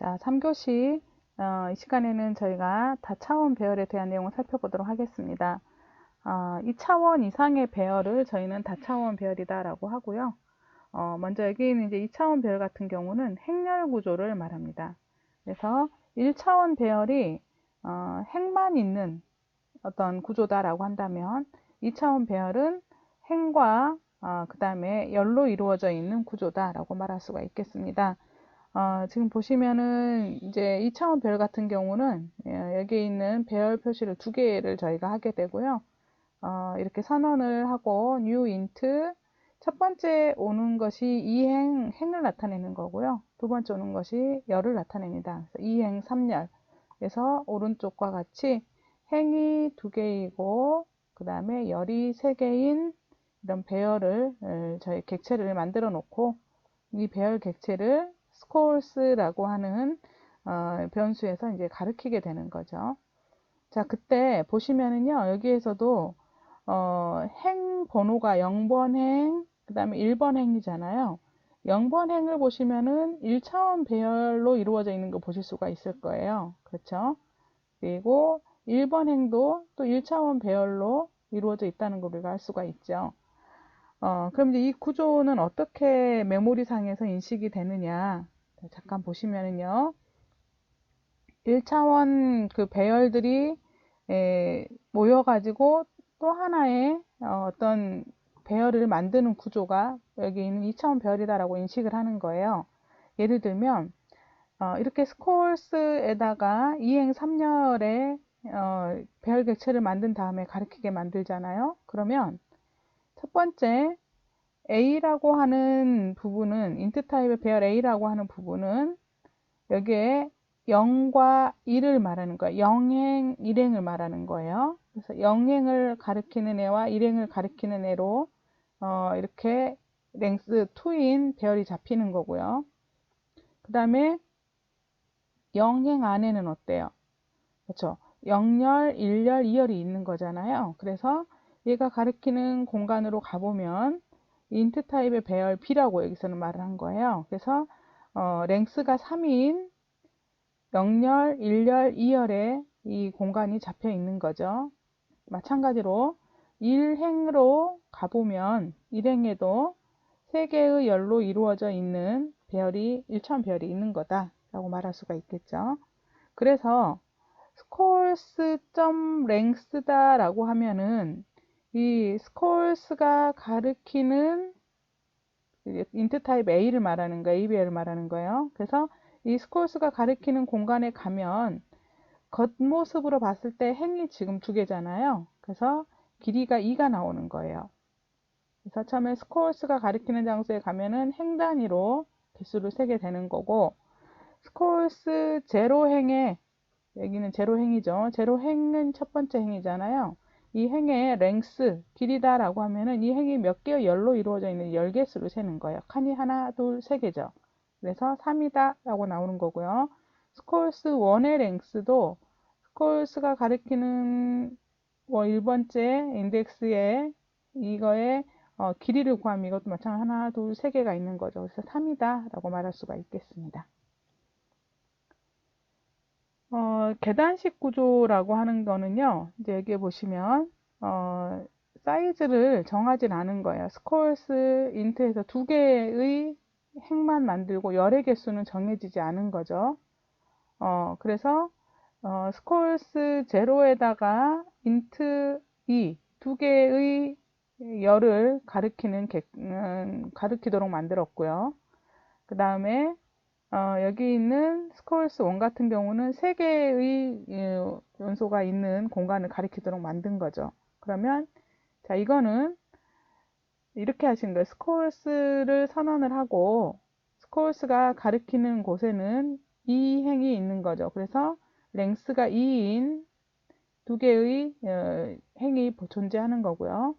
자, 3교시 이 시간에는 저희가 다차원 배열에 대한 내용을 살펴보도록 하겠습니다. 2차원 이상의 배열을 저희는 다차원 배열이다 라고 하고요. 먼저 여기는 이제 2차원 배열 같은 경우는 행렬 구조를 말합니다. 그래서 1차원 배열이 행만 있는 어떤 구조다라고 한다면 2차원 배열은 행과 그 다음에 열로 이루어져 있는 구조다라고 말할 수가 있겠습니다. 지금 보시면은 이제 2차원 배열 같은 경우는 여기에 있는 배열 표시를 두 개를 저희가 하게 되고요. 이렇게 선언을 하고 new int 첫 번째 오는 것이 행을 나타내는 거고요. 두 번째 오는 것이 열을 나타냅니다. 그래서 행 3열. 그래서 오른쪽과 같이 행이 두 개이고 그 다음에 열이 세 개인 이런 배열을 저희 객체를 만들어 놓고 이 배열 객체를 scores,라고 하는 변수에서 이제 가리키게 되는 거죠. 자, 그때 보시면은요, 여기에서도 행 번호가 0번 행, 그 다음에 1번 행이잖아요. 0번 행을 보시면은 1차원 배열로 이루어져 있는 거 보실 수가 있을 거예요. 그렇죠? 그리고 1번 행도 또 1차원 배열로 이루어져 있다는 걸 우리가 알 수가 있죠. 그럼 이제 이 구조는 어떻게 메모리상에서 인식이 되느냐. 잠깐 보시면은요. 1차원 그 배열들이 모여가지고 또 하나의 어떤 배열을 만드는 구조가 여기 있는 2차원 배열이다라고 인식을 하는 거예요. 예를 들면 이렇게 스콜스에다가 2행 3열의 배열 객체를 만든 다음에 가리키게 만들잖아요. 그러면 첫 번째 A라고 하는 부분은 인트 타입의 배열 A라고 하는 부분은 여기에 0과 1을 말하는 거예요. 0행, 1행을 말하는 거예요. 그래서 0행을 가리키는 애와 1행을 가리키는 애로 이렇게 랭스 2인 배열이 잡히는 거고요. 그 다음에 0행 안에는 어때요? 그렇죠. 0열, 1열, 2열이 있는 거잖아요. 그래서 얘가 가리키는 공간으로 가보면 인트 타입의 배열 B라고 여기서는 말을 한 거예요. 그래서 랭스가 3인 0열, 1열, 2열에 이 공간이 잡혀 있는 거죠. 마찬가지로 1행으로 가보면 1행에도 3개의 열로 이루어져 있는 배열이 1차원 배열이 있는 거다라고 말할 수가 있겠죠. 그래서 scores.length다 라고 하면은 이 scores,가 가리키는 인트 타입 A를 말하는 거예요. ABL을 말하는 거예요. 그래서 이 scores,가 가리키는 공간에 가면 겉모습으로 봤을 때 행이 지금 두 개잖아요. 그래서 길이가 2가 나오는 거예요. 그래서 처음에 scores,가 가리키는 장소에 가면은 행 단위로 개수를 세게 되는 거고 scores 0행에 여기는 제로행이죠. 제로행은 첫 번째 행이잖아요. 이 행의 랭스, 길이다라고 하면은 이 행이 몇 개의 열로 이루어져 있는 열 개수를 세는 거예요. 칸이 하나, 둘, 세 개죠. 그래서 3이다 라고 나오는 거고요. 스콜스 1의 랭스도 스콜스가 가리키는 1번째 인덱스에 이거의 길이를 구하면 이것도 마찬가지로 하나, 둘, 세 개가 있는 거죠. 그래서 3이다 라고 말할 수가 있겠습니다. 계단식 구조라고 하는 거는요, 이제 여기 보시면, 사이즈를 정하진 않은 거예요. 스콜스 인트에서 두 개의 행만 만들고 열의 개수는 정해지지 않은 거죠. 그래서, 스콜스 제로에다가 인트 2, 두 개의 열을 가리키도록 만들었고요. 그 다음에 여기 있는 스콜스 1 같은 경우는 3개의 연소가 있는 공간을 가리키도록 만든 거죠. 그러면 자 이거는 이렇게 하신 거예요. 스콜스를 선언을 하고 스콜스가 가리키는 곳에는 이 행이 있는 거죠. 그래서 랭스가 2인 두 개의 행이 존재하는 거고요.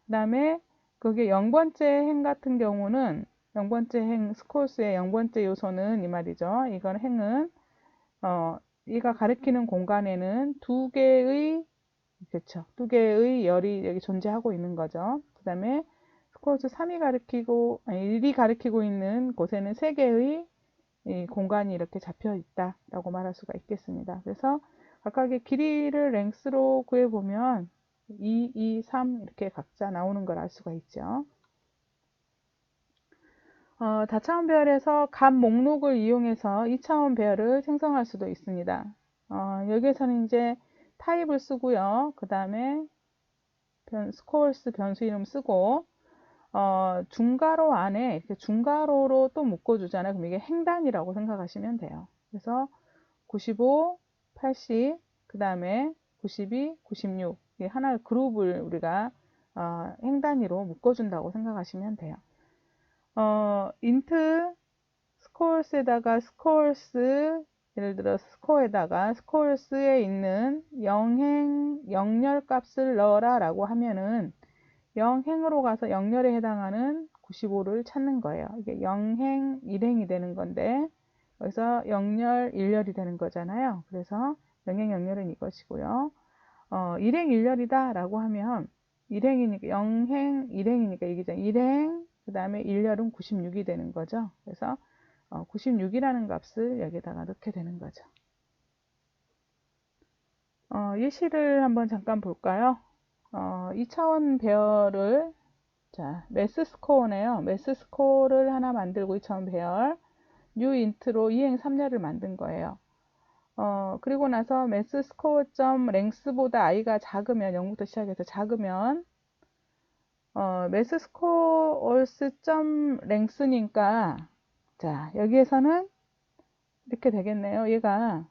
그 다음에 그게 0번째 행 같은 경우는 0번째 행, 스콜스의 0번째 요소는 이 말이죠. 이건 행은, 얘가 가리키는 공간에는 두 개의, 그쵸. 두 개의 열이 여기 존재하고 있는 거죠. 그 다음에 스콜스 3이 가리키고, 아니, 1이 가리키고 있는 곳에는 세 개의 이 공간이 이렇게 잡혀 있다라고 말할 수가 있겠습니다. 그래서 각각의 길이를 랭스로 구해보면 2, 2, 3 이렇게 각자 나오는 걸 알 수가 있죠. 다차원 배열에서 값 목록을 이용해서 2차원 배열을 생성할 수도 있습니다. 여기에서는 이제 타입을 쓰고요. 그 다음에 스코어스 변수 이름 쓰고 중괄호 안에 이렇게 중괄호로 또 묶어주잖아요. 그럼 이게 행단이라고 생각하시면 돼요. 그래서 95, 80, 그 다음에 92, 96 이게 하나의 그룹을 우리가 행단위로 묶어준다고 생각하시면 돼요. 인트 스코어스에다가 스코어스 예를 들어 스코어에다가 스코어스에 있는 영열 값을 넣어라 라고 하면은 영행으로 가서 영열에 해당하는 95를 찾는 거예요. 이게 영행 1행이 되는 건데 여기서 영열 1열이 되는 거잖아요. 그래서 영행 0열은 이것이고요. 1행 1열이다 라고 하면 1행이니까 영행 1행이니까 이게 1행 그 다음에 1열은 96이 되는 거죠. 그래서 96이라는 값을 여기다가 넣게 되는 거죠. 예시를 한번 잠깐 볼까요? 2차원 배열을 자, 매스 스코어네요. 매스 스코어를 하나 만들고 2차원 배열 new int로 2행 3열을 만든 거예요. 그리고 나서 매스 스코어 점 랭스보다 i가 작으면 0부터 시작해서 작으면 매스 스코어스 점 랭스니까 자, 여기에서는 이렇게 되겠네요. 얘가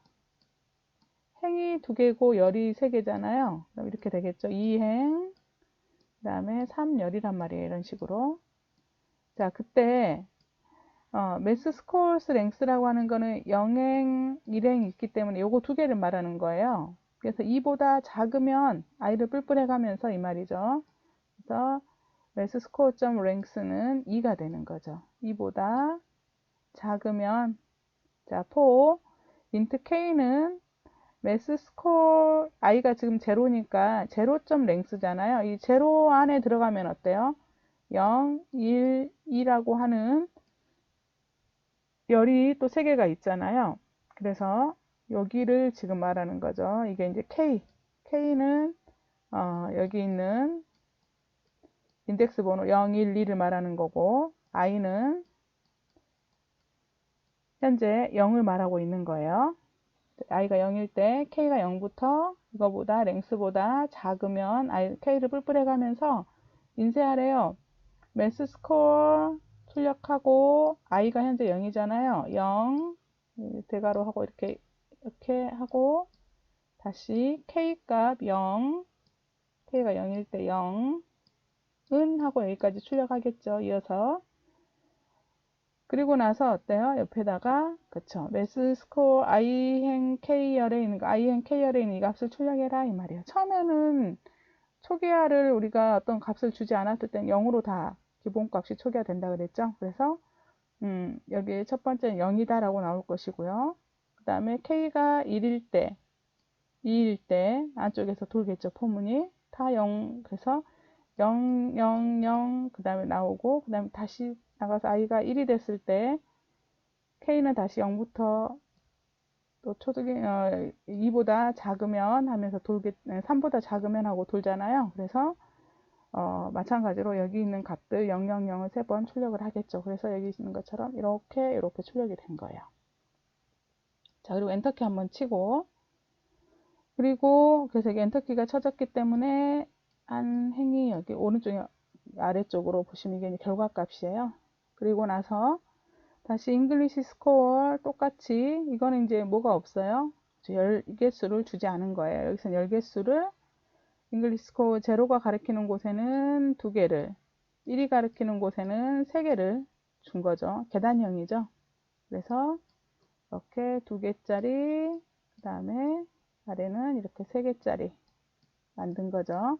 행이 2개고 열이 3개잖아요. 그럼 이렇게 되겠죠. 2행, 그 다음에 3열이란 말이에요. 이런 식으로. 자, 그때, 매스 스코어스 랭스라고 하는 거는 0행, 1행이 있기 때문에 요거 2개를 말하는 거예요. 그래서 2보다 작으면 i를 뿔뿔해 가면서 이 말이죠. 그래서 매스 스코어 점 랭스는 2가 되는 거죠. 2보다 작으면, 자, int k는 매스 스코어 i가 지금 제로니까 제로점 랭스잖아요. 이 제로 안에 들어가면 어때요? 0, 1, 2라고 하는 열이 또 3개가 있잖아요. 그래서 여기를 지금 말하는 거죠. 이게 이제 k는 여기 있는 인덱스 번호 0, 1, 2를 말하는 거고 i는 현재 0을 말하고 있는 거예요. i가 0일 때 k가 0부터 이거보다 랭스보다 작으면 k를 뿔뿔해 가면서 인쇄하래요. 매스 스코어 출력하고 i가 현재 0이잖아요. 0 대괄호 하고 이렇게 하고 다시 k값 0 k가 0일 때 0은 하고 여기까지 출력하겠죠. 이어서 그리고 나서 어때요? 옆에다가 그쵸 매스 스코어 i행 k열에 있는 거 i행 k열에 있는 이 값을 출력해라 이 말이에요. 처음에는 초기화를 우리가 어떤 값을 주지 않았을 땐 0으로 다 기본값이 초기화 된다 그랬죠. 그래서 여기 첫 번째는 0이다 라고 나올 것이고요. 그 다음에 k가 1일 때 2일 때 안쪽에서 돌겠죠. 포문이 다 0 그래서 0, 0, 0 그 다음에 나오고 그 다음에 다시 나가서 i가 1이 됐을 때 k는 다시 0부터 또 초등이 2보다 작으면 하면서 3보다 작으면 하고 돌잖아요. 그래서 마찬가지로 여기 있는 값들 0, 0, 0을 3번 출력을 하겠죠. 그래서 여기 있는 것처럼 이렇게 출력이 된 거예요. 자, 그리고 엔터키 한번 치고 그리고 그래서 여기 엔터키가 쳐졌기 때문에 한 행이 여기 오른쪽 아래쪽으로 보시면 이게 결과값이에요. 그리고 나서 다시 잉글리시 스코어 똑같이 이거는 이제 뭐가 없어요. 열 개수를 주지 않은 거예요. 여기서 열 개수를 잉글리시 스코어 제로가 가리키는 곳에는 2개를 1이 가리키는 곳에는 3개를 준 거죠. 계단형이죠. 그래서 이렇게 2개짜리 그 다음에 아래는 이렇게 3개짜리 만든 거죠.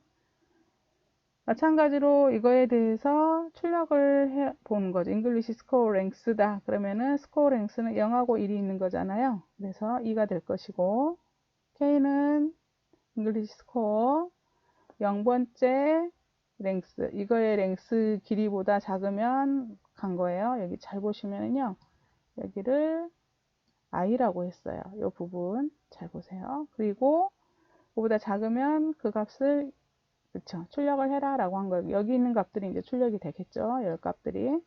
마찬가지로 이거에 대해서 출력을 해 보는 거죠. English Score Ranks다. 그러면은 Score Ranks는 0하고 1이 있는 거잖아요. 그래서 2가 될 것이고 K는 English Score 0번째 랭스. 이거의 랭스 길이보다 작으면 간 거예요. 여기 잘 보시면은요. 여기를 i라고 했어요. 이 부분 잘 보세요. 그리고 그보다 작으면 그 값을 그쵸 출력을 해라 라고 한 거예요. 여기 있는 값들이 이제 출력이 되겠죠. 열 값들이.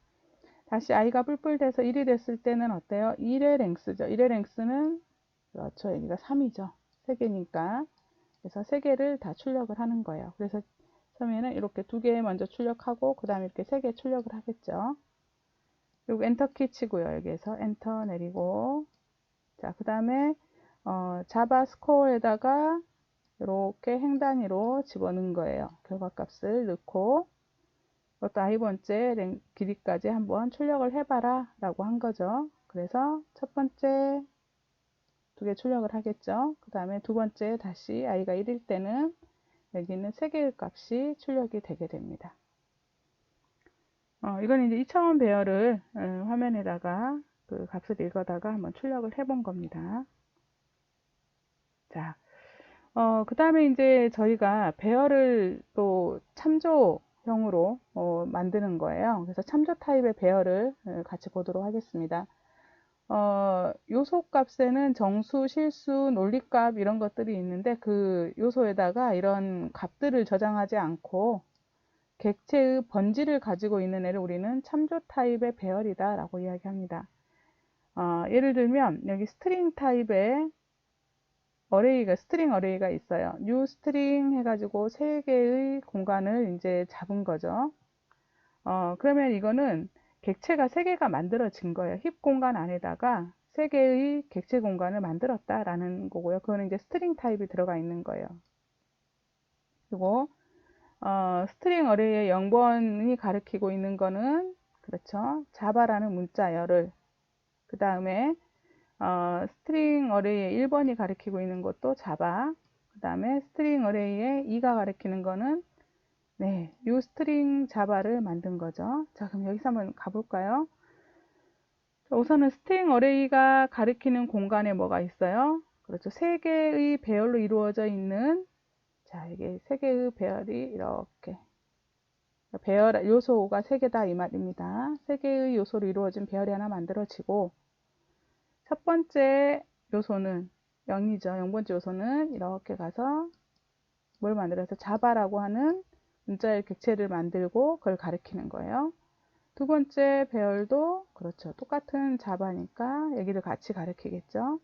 다시 i가 뿔뿔 돼서 1이 됐을 때는 어때요? 1의 랭스죠. 1의 랭스는 그렇죠. 여기가 3이죠. 3개니까. 그래서 3개를 다 출력을 하는 거예요. 그래서 처음에는 이렇게 2개 먼저 출력하고 그 다음에 이렇게 3개 출력을 하겠죠. 그리고 엔터키 치고요. 여기에서 엔터 내리고 자, 그 다음에 자바 스코어에다가 이렇게 행단위로 집어넣은 거예요. 결과값을 넣고 이것도 i번째 길이까지 한번 출력을 해봐라 라고 한 거죠. 그래서 첫 번째 2개 출력을 하겠죠. 그 다음에 두 번째 다시 i가 1일 때는 여기 있는 3개의 값이 출력이 되게 됩니다. 이건 이제 2차원 배열을 화면에다가 그 값을 읽어다가 한번 출력을 해본 겁니다. 자, 그 다음에 이제 저희가 배열을 또 참조형으로 만드는 거예요. 그래서 참조 타입의 배열을 같이 보도록 하겠습니다. 요소 값에는 정수, 실수, 논리값 이런 것들이 있는데 그 요소에다가 이런 값들을 저장하지 않고 객체의 번지를 가지고 있는 애를 우리는 참조 타입의 배열이다 라고 이야기합니다. 예를 들면 여기 스트링 타입의 스트링 어레이가 있어요. new 스트링 해가지고 3개의 공간을 이제 잡은 거죠. 그러면 이거는 객체가 3개가 만들어진 거예요. 힙 공간 안에다가 3개의 객체 공간을 만들었다라는 거고요. 그거는 이제 스트링 타입이 들어가 있는 거예요. 그리고 스트링 어레이의 0번이 가리키고 있는 거는 그렇죠. 자바라는 문자열을 그 다음에 스트링 어레이의 1번이 가리키고 있는 것도 자바 그 다음에 스트링 어레이의 2가 가리키는 거는 네, 이 스트링 자바를 만든 거죠. 자, 그럼 여기서 한번 가볼까요? 우선은 스트링 어레이가 가리키는 공간에 뭐가 있어요? 그렇죠. 3개의 배열로 이루어져 있는 자, 이게 3개의 배열이 이렇게 배열 요소가 3개다 이 말입니다. 3개의 요소로 이루어진 배열이 하나 만들어지고 첫 번째 요소는 0이죠. 0번째 요소는 이렇게 가서 뭘 만들어서 자바라고 하는 문자열 객체를 만들고 그걸 가리키는 거예요. 두 번째 배열도 그렇죠. 똑같은 자바니까 여기를 같이 가리키겠죠.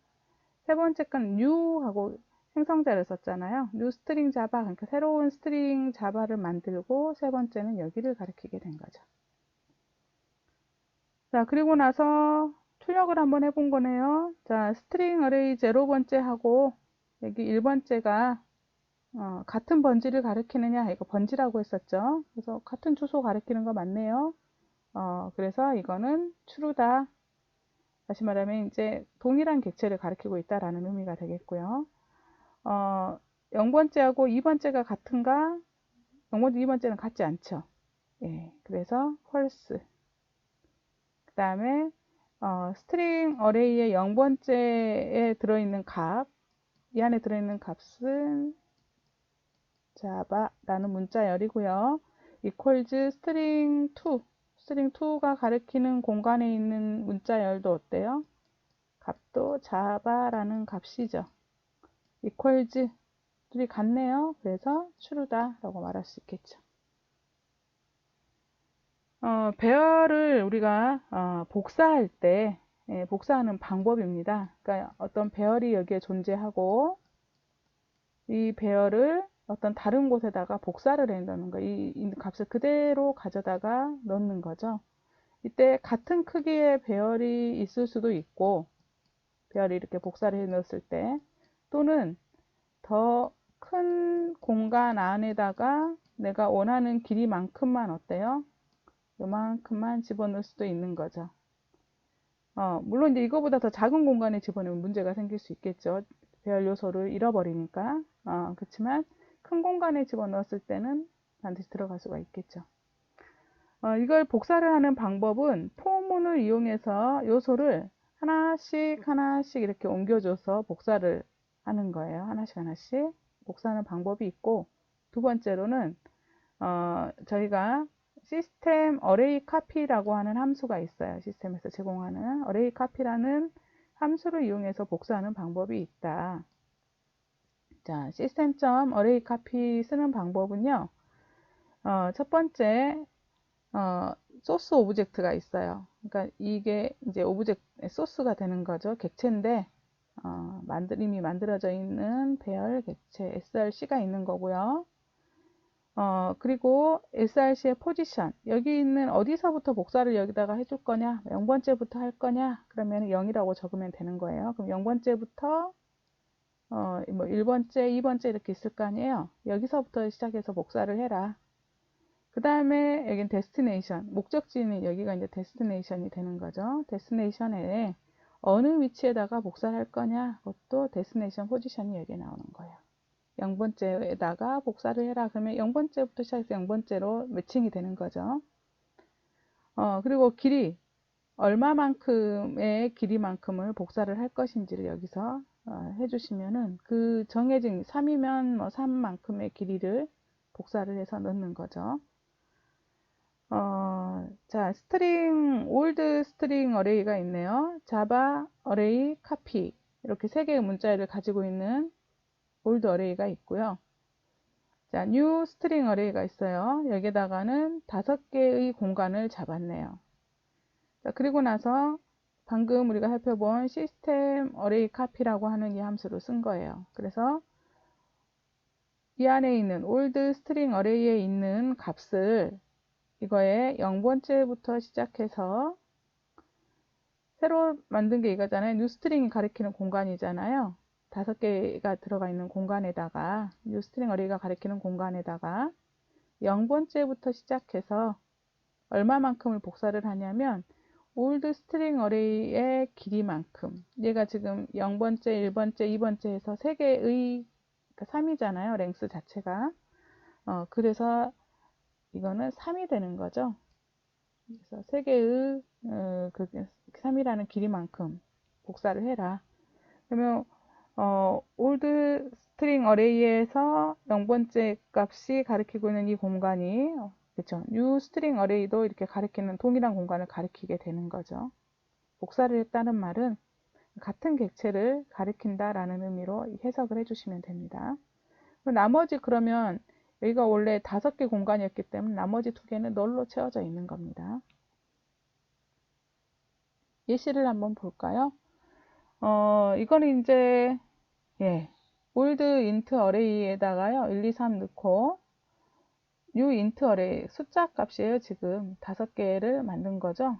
세 번째 건 new하고 생성자를 썼잖아요. new 스트링 자바 그러니까 새로운 스트링 자바를 만들고 세 번째는 여기를 가리키게 된 거죠. 자, 그리고 나서 출력을 한번 해본 거네요. 자, 스트링 어레이 0번째 하고 여기 1번째가 같은 번지를 가리키느냐 이거 번지라고 했었죠. 그래서 같은 주소 가리키는 거 맞네요. 그래서 이거는 true다. 다시 말하면 이제 동일한 객체를 가리키고 있다라는 의미가 되겠고요. 0번째하고 2번째가 같은가? 0번째, 2번째는 같지 않죠. 예, 그래서 false. 그 다음에 스트링 어레이의 0번째에 들어있는 값, 이 안에 들어있는 값은 자바라는 문자열이고요. equals string 2, string 2가 가리키는 공간에 있는 문자열도 어때요? 값도 자바라는 값이죠. equals 둘이 같네요. 그래서 true다 라고 말할 수 있겠죠. 배열을 우리가 복사할 때 복사하는 방법입니다. 그러니까 어떤 배열이 여기에 존재하고 이 배열을 어떤 다른 곳에다가 복사를 한다는 거, 이 값을 그대로 가져다가 넣는 거죠. 이때 같은 크기의 배열이 있을 수도 있고, 배열이 이렇게 복사를 해 넣었을 때, 또는 더 큰 공간 안에다가 내가 원하는 길이만큼만 어때요? 요만큼만 집어넣을 수도 있는 거죠. 물론 이제 이거보다 더 작은 공간에 집어넣으면 문제가 생길 수 있겠죠. 배열 요소를 잃어버리니까. 그렇지만 큰 공간에 집어넣었을 때는 반드시 들어갈 수가 있겠죠. 이걸 복사를 하는 방법은 포문을 이용해서 요소를 하나씩 하나씩 이렇게 옮겨줘서 복사를 하는 거예요. 하나씩 하나씩 복사하는 방법이 있고 두 번째로는 저희가 시스템 어레이 카피라고 하는 함수가 있어요. 시스템에서 제공하는 어레이 카피라는 함수를 이용해서 복사하는 방법이 있다. 자, 시스템.어레이 카피 쓰는 방법은요. 첫 번째, 소스 오브젝트가 있어요. 그러니까 이게 이제 오브젝트, 소스가 되는 거죠. 객체인데, 이미 만들어져 있는 배열 객체 src가 있는 거고요. 그리고 src의 포지션, 여기 있는 어디서부터 복사를 여기다가 해줄 거냐, 0번째부터 할 거냐, 그러면 0이라고 적으면 되는 거예요. 그럼 0번째부터 뭐 1번째, 2번째 이렇게 있을 거 아니에요. 여기서부터 시작해서 복사를 해라. 그 다음에 여긴 데스티네이션, 목적지는 여기가 이제 데스티네이션이 되는 거죠. 데스티네이션에 어느 위치에다가 복사를 할 거냐, 그것도 데스티네이션 포지션이 여기에 나오는 거예요. 0번째에다가 복사를 해라. 그러면 0번째부터 시작해서 0번째로 매칭이 되는 거죠. 그리고 길이, 얼마만큼의 길이만큼을 복사를 할 것인지를 여기서 해주시면은 그 정해진 3이면 뭐 3만큼의 길이를 복사를 해서 넣는 거죠. 자, 올드 스트링 어레이가 있네요. 자바 어레이 카피, 이렇게 세 개의 문자를 가지고 있는 올드 어레이가 있고요. 자, 뉴 스트링 어레이가 있어요. 여기다가는 5개의 공간을 잡았네요. 자, 그리고 나서 방금 우리가 살펴본 시스템 어레이 카피라고 하는 이 함수를 쓴 거예요. 그래서 이 안에 있는 올드 스트링 어레이에 있는 값을 이거에 0번째부터 시작해서 새로 만든 게 이거잖아요. 뉴 스트링이 가리키는 공간이잖아요. 5개가 들어가 있는 공간에다가, 뉴 스트링 어레이가 가리키는 공간에다가 0번째부터 시작해서 얼마만큼을 복사를 하냐면 올드 스트링 어레이의 길이만큼, 얘가 지금 0번째, 1번째, 2번째 해서 3개의, 그러니까 3이잖아요. 랭스 자체가. 그래서 이거는 3이 되는 거죠. 그래서 3개의 3이라는 길이만큼 복사를 해라. 그러면 올드 스트링 어레이에서 0번째 값이 가리키고 있는 이 공간이, 그렇죠. 뉴 스트링 어레이도 이렇게 가리키는 동일한 공간을 가리키게 되는 거죠. 복사를 했다는 말은 같은 객체를 가리킨다라는 의미로 해석을 해주시면 됩니다. 나머지, 그러면 여기가 원래 5개 공간이었기 때문에 나머지 2개는 널로 채워져 있는 겁니다. 예시를 한번 볼까요? 이거는 이제, 올드 인트 어레이에다가요, 1, 2, 3 넣고, 뉴 인트 어레이, 숫자 값이에요. 지금 5개를 만든 거죠.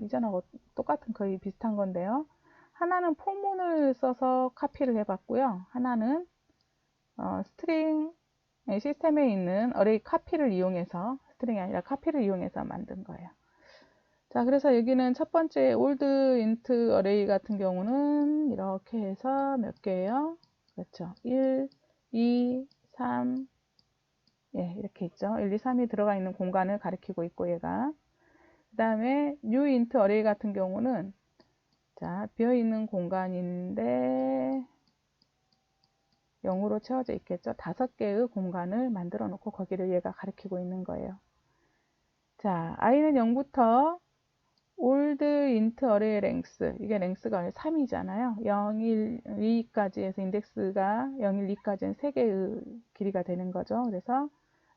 이전하고 똑같은, 거의 비슷한 건데요. 하나는 포문을 써서 카피를 해봤고요. 하나는 스트링 시스템에 있는 어레이 카피를 이용해서, 스트링이 아니라 카피를 이용해서 만든 거예요. 자, 그래서 여기는 첫 번째 올드 인트 어레이 같은 경우는 이렇게 해서 몇 개예요? 그렇죠. 1, 2, 3, 이렇게 있죠. 1, 2, 3이 들어가 있는 공간을 가리키고 있고, 얘가. 그 다음에 new int 어레이 같은 경우는, 자, 비어있는 공간인데 0으로 채워져 있겠죠. 5개의 공간을 만들어 놓고 거기를 얘가 가리키고 있는 거예요. 자, i는 0부터 old int array length, 이게 랭스가 3이잖아요. 0, 1, 2까지 해서 인덱스가 0, 1, 2까지는 3개의 길이가 되는 거죠. 그래서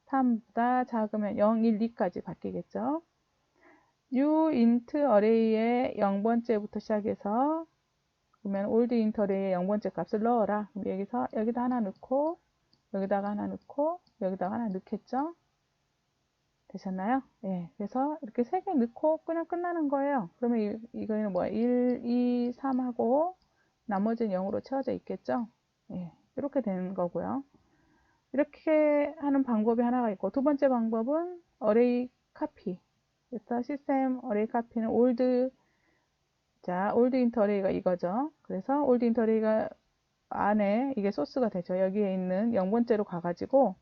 3보다 작으면 0, 1, 2까지 바뀌겠죠. new int array의 0번째부터 시작해서, 그러면 old int array의 0번째 값을 넣어라. 그럼 여기다 하나 넣고, 여기다가 하나 넣고, 여기다가 하나 넣겠죠. 되셨나요? 그래서 이렇게 3개 넣고 그냥 끝나는 거예요. 그러면 이거는 뭐야? 1, 2, 3 하고 나머지는 0으로 채워져 있겠죠? 이렇게 되는 거고요. 이렇게 하는 방법이 하나가 있고, 두 번째 방법은 어레이 카피. 그래서 시스템 어레이 카피는 올드 인트 어레이가 이거죠. 그래서 올드 인트 어레이가 안에 이게 소스가 되죠. 여기에 있는 0번째로 가가지고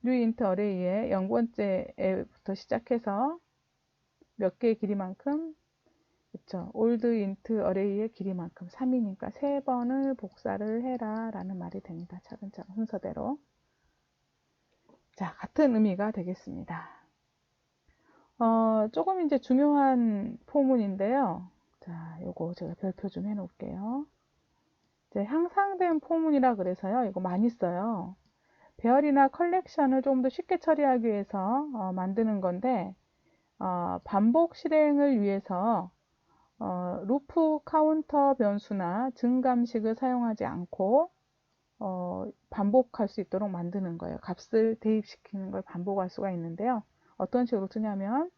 new int 어레이의 0번째부터 시작해서 몇 개의 길이만큼, 그쵸, old int 어레이의 길이만큼 3이니까 3번을 복사를 해라 라는 말이 됩니다. 차근차근 순서대로. 자, 같은 의미가 되겠습니다. 조금 이제 중요한 포문인데요. 자, 요거 제가 별표 좀 해놓을게요. 이제 향상된 포문이라 그래서요. 이거 많이 써요. 배열이나 컬렉션을 좀 더 쉽게 처리하기 위해서 만드는 건데, 반복 실행을 위해서 루프 카운터 변수나 증감식을 사용하지 않고 반복할 수 있도록 만드는 거예요. 값을 대입시키는 걸 반복할 수가 있는데요. 어떤 식으로 쓰냐면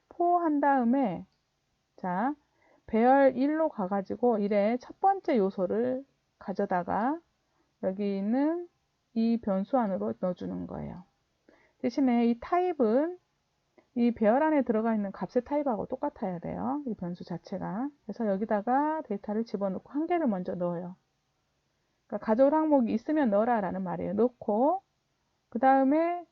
포 한 다음에 자 배열 1로 가가지고 1의 첫 번째 요소를 가져다가 여기 있는 이 변수 안으로 넣어주는 거예요. 대신에 이 타입은 이 배열 안에 들어가 있는 값의 타입하고 똑같아야 돼요. 이 변수 자체가. 그래서 여기다가 데이터를 집어넣고 한 개를 먼저 넣어요. 그러니까 가져올 항목이 있으면 넣어라 라는 말이에요. 넣고 그 다음에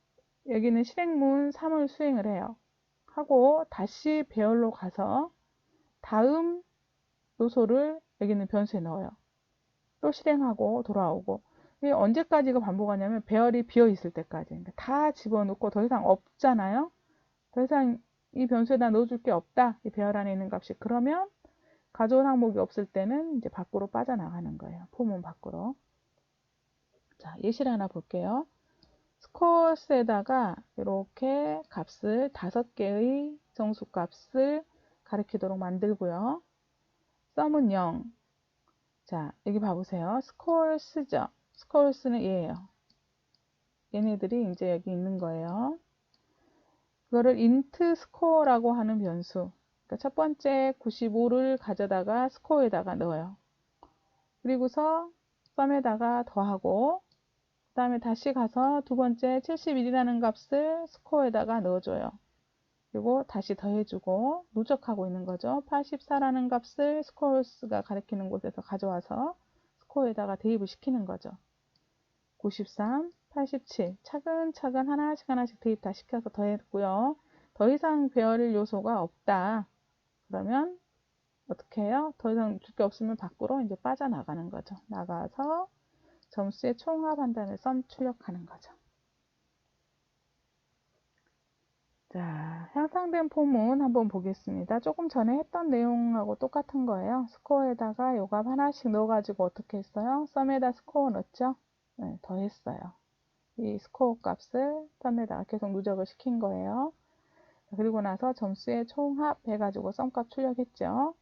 여기는 실행문 3을 수행을 해요. 하고 다시 배열로 가서 다음 요소를 여기는 변수에 넣어요. 또 실행하고 돌아오고. 이게 언제까지가 반복하냐면 배열이 비어 있을 때까지. 그러니까 다 집어넣고 더 이상 없잖아요. 더 이상 이 변수에다 넣어줄 게 없다. 이 배열 안에 있는 값이. 그러면 가져올 항목이 없을 때는 이제 밖으로 빠져나가는 거예요. 포문 밖으로. 자, 예시를 하나 볼게요. 스코어스에다가 이렇게 값을 5개의 정수 값을 가리키도록 만들고요. 썸은 0. 자, 여기 봐보세요. 스코어스죠. 스코어스는 얘예요. 얘네들이 이제 여기 있는 거예요. 그거를 int score라고 하는 변수. 그러니까 첫 번째 95를 가져다가 스코어에다가 넣어요. 그리고서 썸에다가 더하고 그 다음에 다시 가서 두 번째 71이라는 값을 스코어에다가 넣어줘요. 그리고 다시 더해주고 누적하고 있는 거죠. 84라는 값을 스코어스가 가리키는 곳에서 가져와서 스코어에다가 대입을 시키는 거죠. 93, 87 차근차근 하나씩 하나씩 대입 다 시켜서 더했고요. 더 이상 배열일 요소가 없다. 그러면 어떻게 해요? 더 이상 줄 게 없으면 밖으로 이제 빠져나가는 거죠. 나가서 점수의 총합한 다음에 썸 출력하는 거죠. 자, 향상된 포문 한번 보겠습니다. 조금 전에 했던 내용하고 똑같은 거예요. 스코어에다가 요 값 하나씩 넣어가지고 어떻게 했어요? 썸에다 스코어 넣었죠? 네, 더했어요. 이 스코어 값을 썸에다가 계속 누적을 시킨 거예요. 그리고 나서 점수의 총합 해가지고 썸값 출력했죠.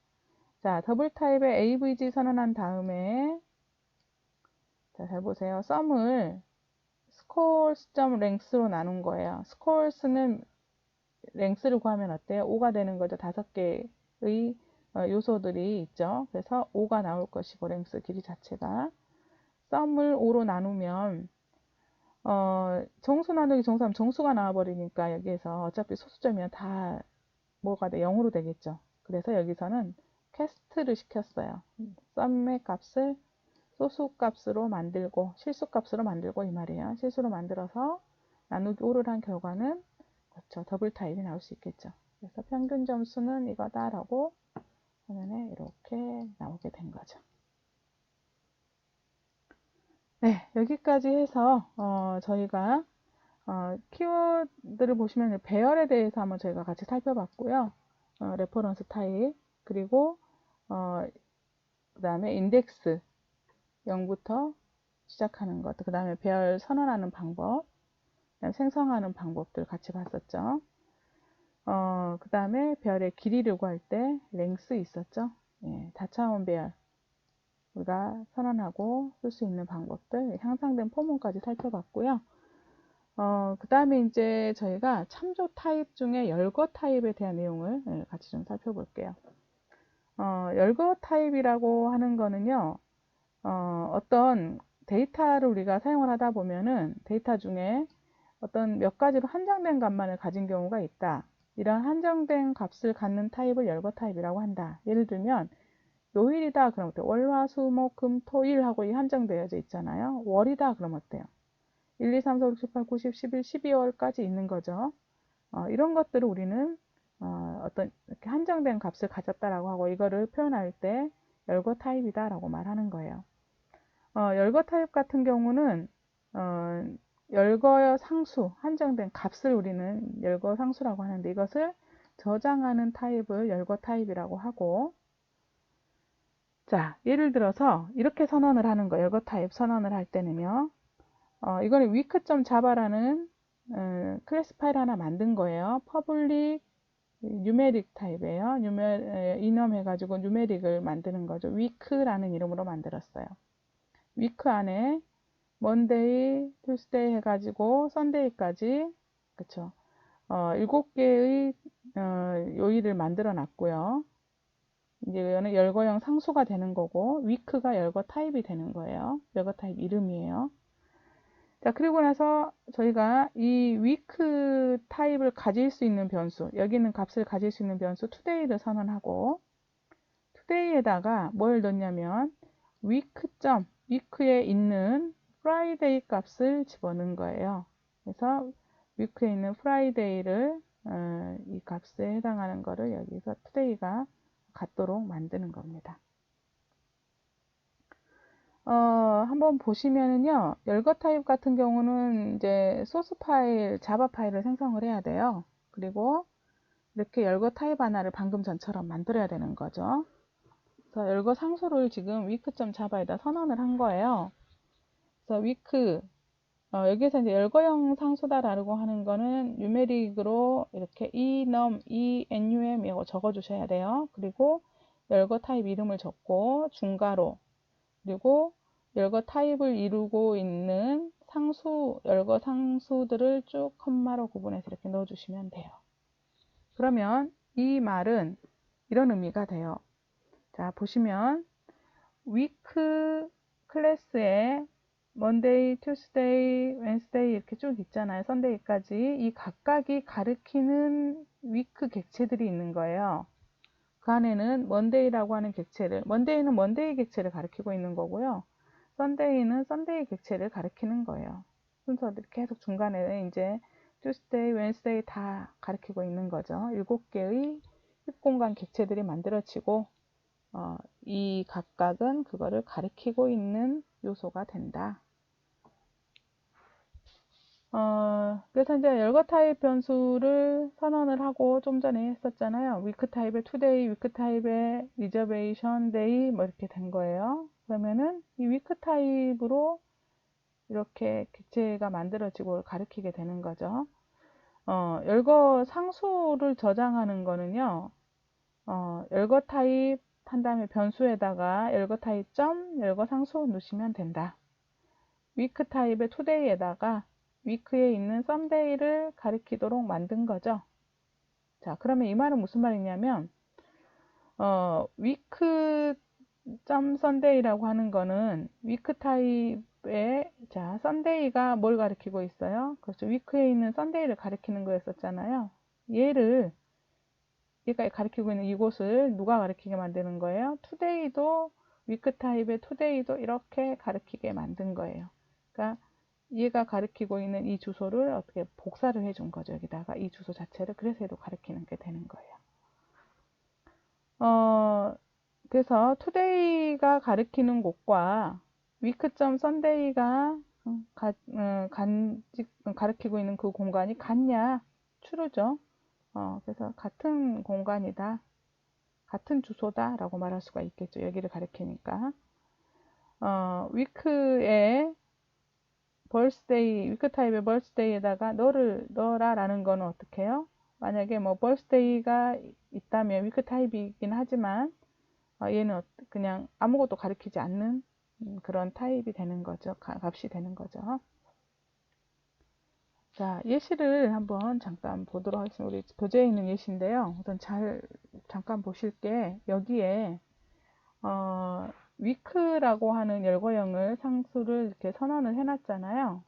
자, 더블 타입의 AVG 선언한 다음에 자, 잘 보세요. 썸을 scores.length로 나눈 거예요. scores는 랭스를 구하면 어때요? 5가 되는 거죠. 5개의 요소들이 있죠. 그래서 5가 나올 것이고 랭스 길이 자체가 썸을 5로 나누면 정수 나누기 정수하면 정수가 나와버리니까 여기에서 어차피 소수점이면 다 뭐가 돼? 0으로 되겠죠. 그래서 여기서는 캐스트를 시켰어요. 썸의 값을 소수값으로 만들고 실수값으로 만들고 이 말이에요. 실수로 만들어서 나누기 5를 한 결과는 그렇죠. 더블 타입이 나올 수 있겠죠. 그래서 평균 점수는 이거다라고 화면에 이렇게 나오게 된 거죠. 네, 여기까지 해서 저희가 키워드를 보시면 배열에 대해서 한번 저희가 같이 살펴봤고요. 레퍼런스 타입 그리고 그 다음에 인덱스 0부터 시작하는 것, 그 다음에 배열 선언하는 방법, 생성하는 방법들 같이 봤었죠. 그 다음에 배열의 길이를 구할 때 랭스 있었죠. 예, 다차원 배열 우리가 선언하고 쓸 수 있는 방법들, 향상된 포문까지 살펴봤고요. 그 다음에 이제 저희가 참조 타입 중에 열거 타입에 대한 내용을 같이 좀 살펴볼게요. 열거 타입이라고 하는 거는요, 어떤 데이터를 우리가 사용을 하다 보면은 데이터 중에 어떤 몇 가지로 한정된 값만을 가진 경우가 있다. 이런 한정된 값을 갖는 타입을 열거 타입이라고 한다. 예를 들면 요일이다 그럼 어때요? 월, 화, 수, 목, 금, 토, 일 하고 이 한정되어져 있잖아요. 월이다 그럼 어때요? 1, 2, 3, 4, 5, 6, 7, 8, 9, 10, 11, 12월까지 있는 거죠. 이런 것들을 우리는 어떤 이렇게 한정된 값을 가졌다라고 하고 이거를 표현할 때 열거 타입이다 라고 말하는 거예요. 열거 타입 같은 경우는 열거의 상수, 한정된 값을 우리는 열거 상수라고 하는데 이것을 저장하는 타입을 열거 타입이라고 하고, 자, 예를 들어서 이렇게 선언을 하는 거, 열거 타입 선언을 할 때는요, 이거는 weak.java라는 클래스 파일 하나 만든 거예요. public numeric 타입이에요. 이념해가지고 numeric을 만드는 거죠. week라는 이름으로 만들었어요. week 안에 Monday, Tuesday 해가지고 Sunday까지, 그쵸. 7개의 요일을 만들어 놨고요. 이제 이거는 열거형 상수가 되는 거고, week가 열거 타입이 되는 거예요. 열거 타입 이름이에요. 자, 그리고 나서 저희가 이 week 타입을 가질 수 있는 변수, 여기 있는 값을 가질 수 있는 변수 today를 선언하고, today에다가 뭘 넣냐면 week에 있는 friday 값을 집어넣은 거예요. 그래서 week에 있는 friday를 이 값에 해당하는 거를 여기서 today가 같도록 만드는 겁니다. 한번 보시면은요, 열거 타입 같은 경우는 이제 소스 파일, 자바 파일을 생성을 해야 돼요. 그리고 이렇게 열거 타입 하나를 방금 전처럼 만들어야 되는 거죠. 그래서 열거 상수를 지금 week.java에다 선언을 한 거예요. 그래서 week, 여기에서 이제 열거형 상수다라고 하는 거는 numeric으로 이렇게 enum 이라고 적어 주셔야 돼요. 그리고 열거 타입 이름을 적고 중괄호, 그리고 열거 타입을 이루고 있는 열거 상수들을 쭉 컴마로 구분해서 이렇게 넣어주시면 돼요. 그러면 이 말은 이런 의미가 돼요. 자, 보시면 week 클래스에 Monday, Tuesday, Wednesday 이렇게 쭉 있잖아요. Sunday까지 이 각각이 가리키는 week 객체들이 있는 거예요. 그 안에는 Monday라고 하는 객체를, Monday는 Monday 객체를 가리키고 있는 거고요. Sunday는 Sunday 객체를 가리키는 거예요. 순서들이 계속 중간에 이제 Tuesday, Wednesday 다 가리키고 있는 거죠. 7개의 힙공간 객체들이 만들어지고 이 각각은 그거를 가리키고 있는 요소가 된다. 그래서 이제 열거 타입 변수를 선언을 하고 좀 전에 했었잖아요. week 타입의 today, week 타입의 reservation day 뭐 이렇게 된 거예요. 그러면은 이 week 타입으로 이렇게 객체가 만들어지고 가리키게 되는 거죠. 열거 상수를 저장하는 거는요. 열거 타입 한 다음에 변수에다가 열거 타입 점 열거 상수 넣으시면 된다. week 타입의 today에다가 week에 있는 썸데이를 가리키도록 만든 거죠. 자, 그러면 이 말은 무슨 말이냐면 week.sunday라고 하는 거는 week 타입의 자, sunday가 뭘 가리키고 있어요? 그렇죠. week에 있는 sunday를 가리키는 거였었잖아요. 얘가 가리키고 있는 이곳을 누가 가리키게 만드는 거예요? today도 week 타입의 today도 이렇게 가리키게 만든 거예요. 그러니까 얘가 가리키고 있는 이 주소를 어떻게 복사를 해준 거죠. 여기다가 이 주소 자체를. 그래서 얘도 가리키는 게 되는 거예요. 그래서 today가 가리키는 곳과 week.sunday가 가리키고 있는 그 공간이 같냐? true죠. 그래서 같은 공간이다. 같은 주소다 라고 말할 수가 있겠죠. 여기를 가리키니까. week의 birthday, week 타입의 birthday에다가 너를 넣어라 라는 거는 어떻게 해요? 만약에 뭐 birthday가 있다면 week 타입이긴 하지만 얘는 그냥 아무것도 가리키지 않는 그런 타입이 되는 거죠. 값이 되는 거죠. 자, 예시를 한번 잠깐 보도록 하겠습니다. 우리 교재에 있는 예시인데요. 우선 잠깐 보실 게 여기에 week라고 하는 열거형을 상수를 이렇게 선언을 해놨잖아요.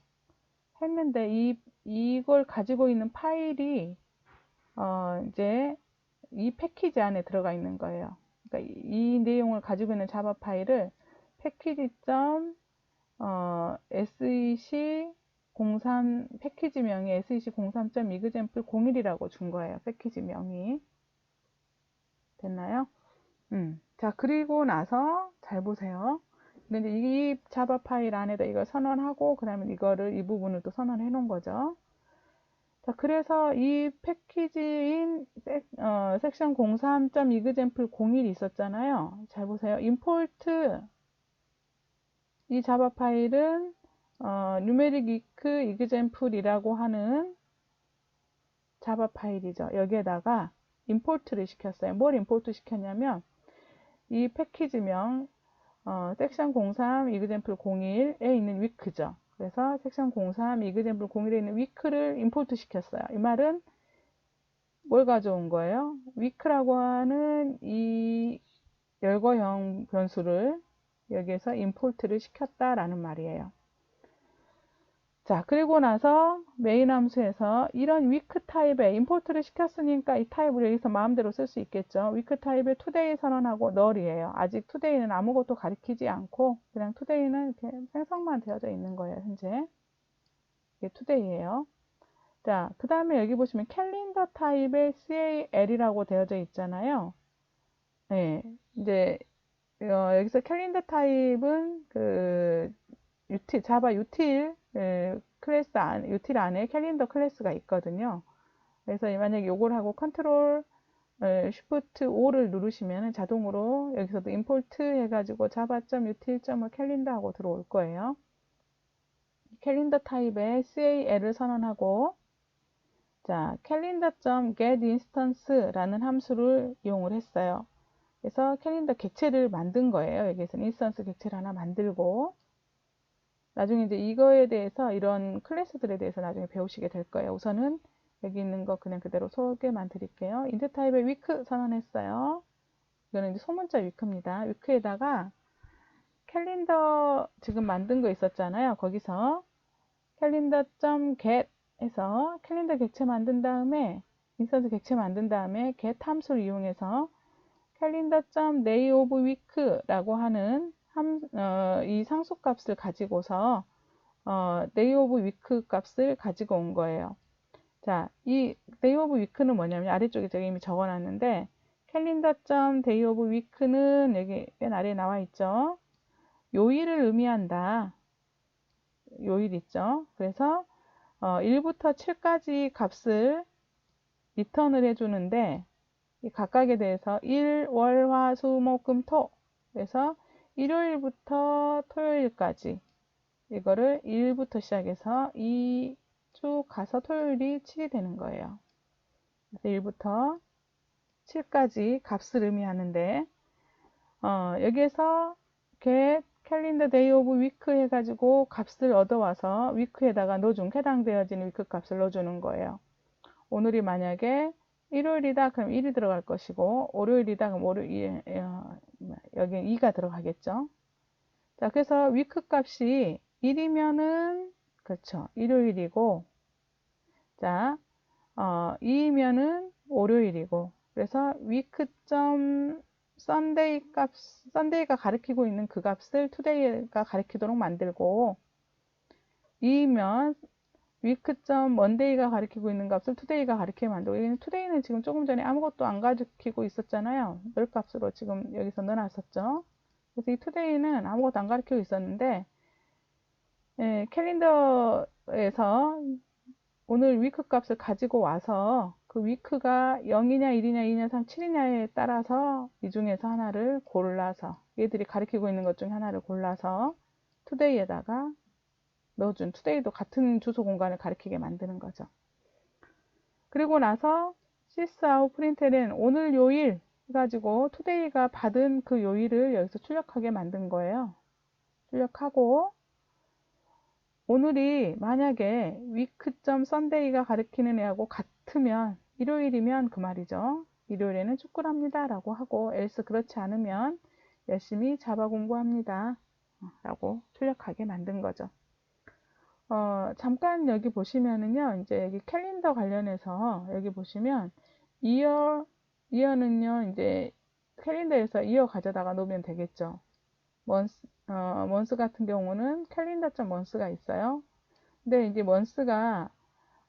했는데 이걸 가지고 있는 파일이 이제 이 패키지 안에 들어가 있는 거예요. 그러니까 이 내용을 가지고 있는 자바 파일을 패키지.sec03 패키지명이 sec03.example01이라고 준 거예요. 패키지명이. 됐나요? 자, 그리고 나서 잘 보세요. 근데 이 자바 파일 안에다 이걸 선언하고 그다음에 이 부분을 또 선언해 놓은 거죠. 자, 그래서 이 패키지인 섹션 03.example 01이 있었잖아요. 잘 보세요. import 이 자바 파일은 numeric week example이라고 하는 자바 파일이죠. 여기에다가 import를 시켰어요. 뭘 import 시켰냐면 이 패키지명 섹션 03 example 01에 있는 week죠. 그래서 섹션 03 example 01에 있는 week를 import 시켰어요. 이 말은 뭘 가져온 거예요? week라고 하는 이 열거형 변수를 여기에서 import를 시켰다라는 말이에요. 자, 그리고 나서 메인 함수에서 이런 week 타입에 import를 시켰으니까 이 타입을 여기서 마음대로 쓸 수 있겠죠. week 타입에 today 선언하고 null이에요. 아직 today는 아무것도 가리키지 않고 그냥 today는 이렇게 생성만 되어져 있는 거예요. 현재 이게 today예요. 자, 그 다음에 여기 보시면 캘린더 타입의 cal이라고 되어져 있잖아요. 네, 이제 여기서 캘린더 타입은 그 자바 util 클래스 util 안에 캘린더 클래스가 있거든요. 그래서 만약에 요걸 하고 컨트롤 쉬프트 O를 누르시면 자동으로 여기서도 import 해가지고 java.util.calendar 하고 들어올 거예요. 캘린더 타입의 cal을 선언하고 자, calendar.getInstance라는 함수를 이용을 했어요. 그래서 캘린더 객체를 만든 거예요. 여기에서는 인스턴스 객체를 하나 만들고 나중에 이제 이거에 대해서 이런 클래스들에 대해서 나중에 배우시게 될 거예요. 우선은 여기 있는 거 그냥 그대로 소개만 드릴게요. 인트 타입의 week 선언했어요. 이거는 이제 소문자 week입니다. week에다가 캘린더 지금 만든 거 있었잖아요. 거기서 calendar.get 해서 캘린더 객체 만든 다음에 인스턴스 객체 만든 다음에 get 함수를 이용해서 calendar.day of week라고 하는 이 상수값을 가지고서 day of week 값을 가지고 온 거예요. 자, 이 day of week는 뭐냐면 아래쪽에 제가 이미 적어놨는데 calendar.day of week는 여기 맨 아래에 나와 있죠. 요일을 의미한다. 요일 있죠. 그래서 1부터 7까지 값을 리턴을 해주는데 이 각각에 대해서 일, 월, 화, 수, 목, 금, 토 그래서 일요일부터 토요일까지 이거를 1부터 시작해서 2쭉 가서 토요일이 7이 되는 거예요. 그래서 1부터 7까지 값을 의미하는데 여기에서 get calendar day of week 해가지고 값을 얻어와서 week에다가 넣어준 해당되어지는 week 값을 넣어주는 거예요. 오늘이 만약에 일요일이다 그럼 1이 들어갈 것이고 월요일이다 그럼 월요일 여기 2가 들어가겠죠. 자, 그래서 week 값이 1이면은 그렇죠. 일요일이고 자 2이면은 월요일이고 그래서 week.sunday 값 sunday가 가리키고 있는 그 값을 today가 가리키도록 만들고 2이면 week.monday가 가리키고 있는 값을 today가 가리키게 만들고 여기는 today는 지금 조금 전에 아무것도 안 가리키고 있었잖아요. 늘 값으로 지금 여기서 넣어놨었죠. 그래서 이 today는 아무것도 안 가리키고 있었는데 캘린더에서 오늘 week 값을 가지고 와서 그 week가 0이냐 1이냐 2냐 3, 7이냐에 따라서 이 중에서 하나를 골라서 얘들이 가리키고 있는 것 중에 하나를 골라서 today에다가 넣어준 today도 같은 주소 공간을 가리키게 만드는 거죠. 그리고 나서 sysout println 오늘 요일 해가지고 today가 받은 그 요일을 여기서 출력하게 만든 거예요. 출력하고 오늘이 만약에 week.sunday가 가리키는 애하고 같으면 일요일이면 그 말이죠. 일요일에는 축구를 합니다 라고 하고 else 그렇지 않으면 열심히 자바 공부합니다 라고 출력하게 만든 거죠. 잠깐 여기 보시면은요, 이제 여기 캘린더 관련해서 여기 보시면 year는요, 이제 캘린더에서 year 가져다가 놓으면 되겠죠. month 같은 경우는 calendar.month가 있어요. 근데 이제 month가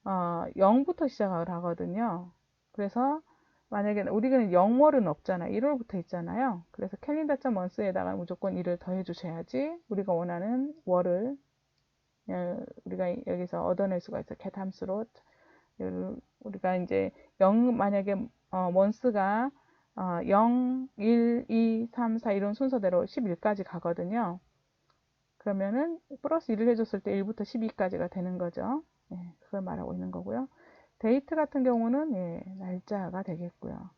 0부터 시작을 하거든요. 그래서 만약에 우리는 0월은 없잖아요. 1월부터 있잖아요. 그래서 calendar.month에다가 무조건 1을 더해 주셔야지 우리가 원하는 월을 우리가 여기서 얻어낼 수가 있어요. get 함수로 우리가 이제 만약에 원스가 0, 1, 2, 3, 4 이런 순서대로 11까지 가거든요. 그러면은 플러스 1을 해줬을 때 1부터 12까지가 되는 거죠. 예, 그걸 말하고 있는 거고요. 데이트 같은 경우는 날짜가 되겠고요.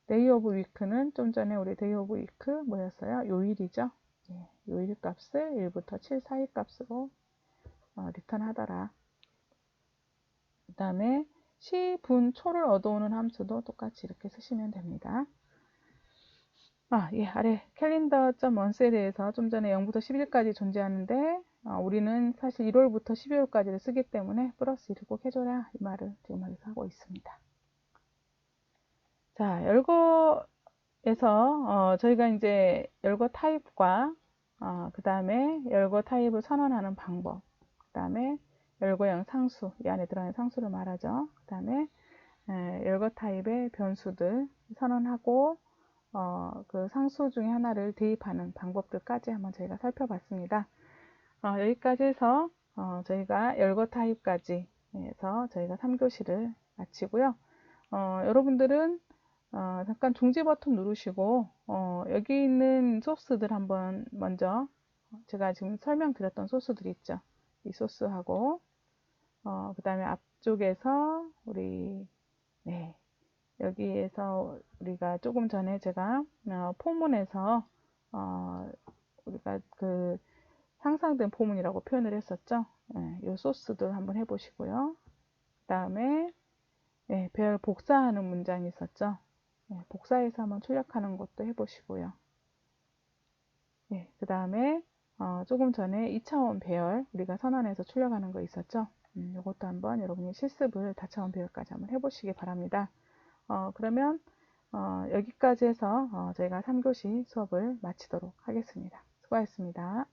데이 오브 위크는 좀 전에 우리 데이 오브 위크 뭐였어요? 요일이죠. 요일 값을 1부터 7 사이 값으로 리턴 하더라. 그 다음에 시, 분, 초를 얻어오는 함수도 똑같이 이렇게 쓰시면 됩니다. 아래 calendar.months에 대해서 좀 전에 0부터 11까지 존재하는데 우리는 사실 1월부터 12월까지를 쓰기 때문에 플러스 1을 꼭 해줘라 이 말을 지금 여기서 하고 있습니다. 자, 열거에서 저희가 이제 열거 타입과 그 다음에 열거 타입을 선언하는 방법, 그 다음에 열거형 상수, 이 안에 들어가는 상수를 말하죠. 그 다음에 열거 타입의 변수들 선언하고 그 상수 중에 하나를 대입하는 방법들까지 한번 저희가 살펴봤습니다. 여기까지 해서 저희가 열거 타입까지 해서 저희가 3교시를 마치고요. 여러분들은 잠깐 중지 버튼 누르시고 여기 있는 소스들 한번 먼저 제가 지금 설명드렸던 소스들 있죠. 이 소스하고 그 다음에 앞쪽에서 우리 여기에서 우리가 조금 전에 제가 포문에서 우리가 그 상상된 포문이라고 표현을 했었죠. 이 소스들 한번 해보시고요. 그 다음에 배열 복사하는 문장이 있었죠. 복사해서 한번 출력하는 것도 해보시고요. 그 다음에 조금 전에 2차원 배열 우리가 선언해서 출력하는 거 있었죠. 이것도 한번 여러분이 실습을 다차원 배열까지 한번 해보시기 바랍니다. 그러면 여기까지 해서 저희가 3교시 수업을 마치도록 하겠습니다. 수고하셨습니다.